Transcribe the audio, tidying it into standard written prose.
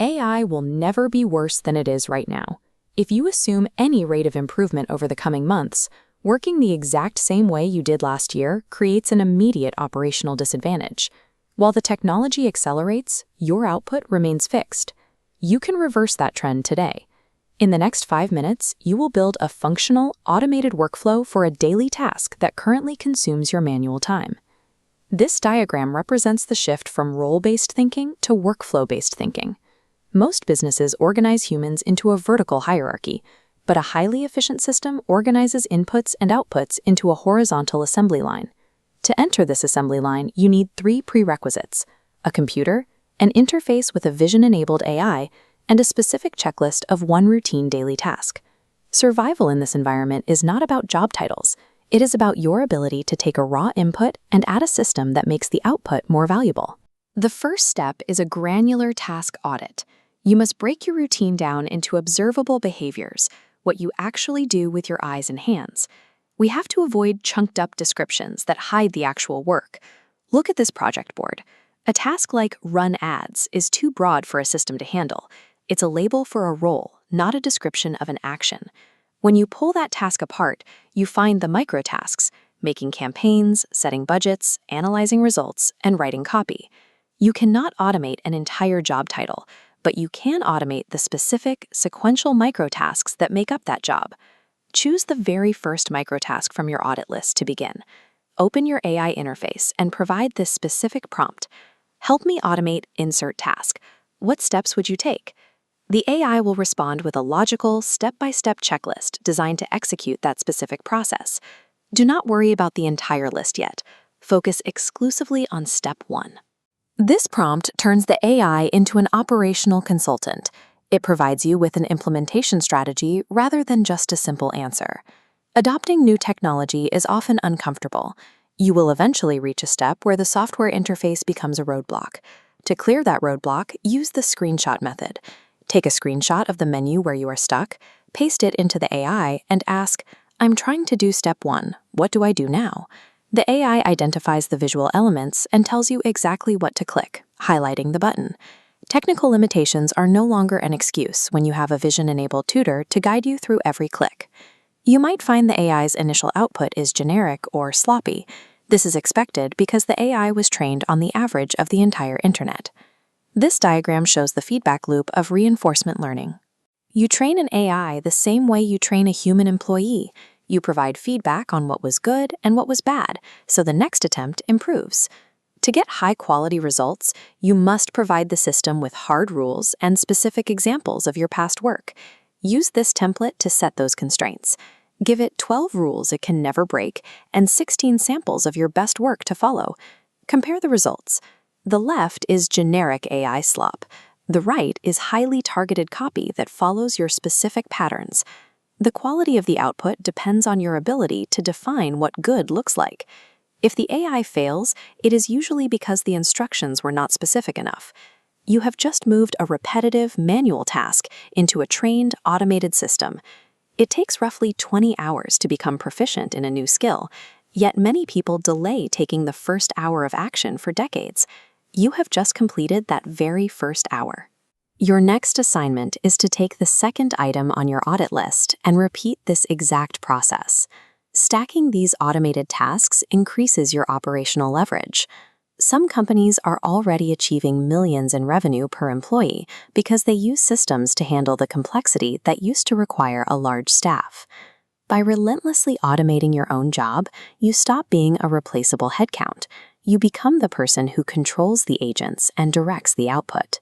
AI will never be worse than it is right now. If you assume any rate of improvement over the coming months, working the exact same way you did last year creates an immediate operational disadvantage. While the technology accelerates, your output remains fixed. You can reverse that trend today. In the next 5 minutes, you will build a functional, automated workflow for a daily task that currently consumes your manual time. This diagram represents the shift from role-based thinking to workflow-based thinking. Most businesses organize humans into a vertical hierarchy, but a highly efficient system organizes inputs and outputs into a horizontal assembly line. To enter this assembly line, you need 3 prerequisites: a computer, an interface with a vision-enabled AI, and a specific checklist of one routine daily task. Survival in this environment is not about job titles. It is about your ability to take a raw input and add a system that makes the output more valuable. The first step is a granular task audit. You must break your routine down into observable behaviors, what you actually do with your eyes and hands. We have to avoid chunked-up descriptions that hide the actual work. Look at this project board. A task like run ads is too broad for a system to handle. It's a label for a role, not a description of an action. When you pull that task apart, you find the microtasks: making campaigns, setting budgets, analyzing results, and writing copy. You cannot automate an entire job title, but you can automate the specific, sequential microtasks that make up that job. Choose the very first microtask from your audit list to begin. Open your AI interface and provide this specific prompt: "Help me automate insert task. What steps would you take?" The AI will respond with a logical, step-by-step checklist designed to execute that specific process. Do not worry about the entire list yet. Focus exclusively on step 1. This prompt turns the AI into an operational consultant. It provides you with an implementation strategy rather than just a simple answer. Adopting new technology is often uncomfortable. You will eventually reach a step where the software interface becomes a roadblock. To clear that roadblock, use the screenshot method. Take a screenshot of the menu where you are stuck, paste it into the AI, and ask, "I'm trying to do step 1. What do I do now?" The AI identifies the visual elements and tells you exactly what to click, highlighting the button. Technical limitations are no longer an excuse when you have a vision-enabled tutor to guide you through every click. You might find the AI's initial output is generic or sloppy. This is expected because the AI was trained on the average of the entire internet. This diagram shows the feedback loop of reinforcement learning. You train an AI the same way you train a human employee. You provide feedback on what was good and what was bad, so the next attempt improves. To get high-quality results, you must provide the system with hard rules and specific examples of your past work. Use this template to set those constraints. Give it 12 rules it can never break and 16 samples of your best work to follow. Compare the results. The left is generic AI slop. The right is highly targeted copy that follows your specific patterns. The quality of the output depends on your ability to define what good looks like. If the AI fails, it is usually because the instructions were not specific enough. You have just moved a repetitive, manual task into a trained, automated system. It takes roughly 20 hours to become proficient in a new skill, yet many people delay taking the first hour of action for decades. You have just completed that very first hour. Your next assignment is to take the second item on your audit list and repeat this exact process. Stacking these automated tasks increases your operational leverage. Some companies are already achieving millions in revenue per employee because they use systems to handle the complexity that used to require a large staff. By relentlessly automating your own job, you stop being a replaceable headcount. You become the person who controls the agents and directs the output.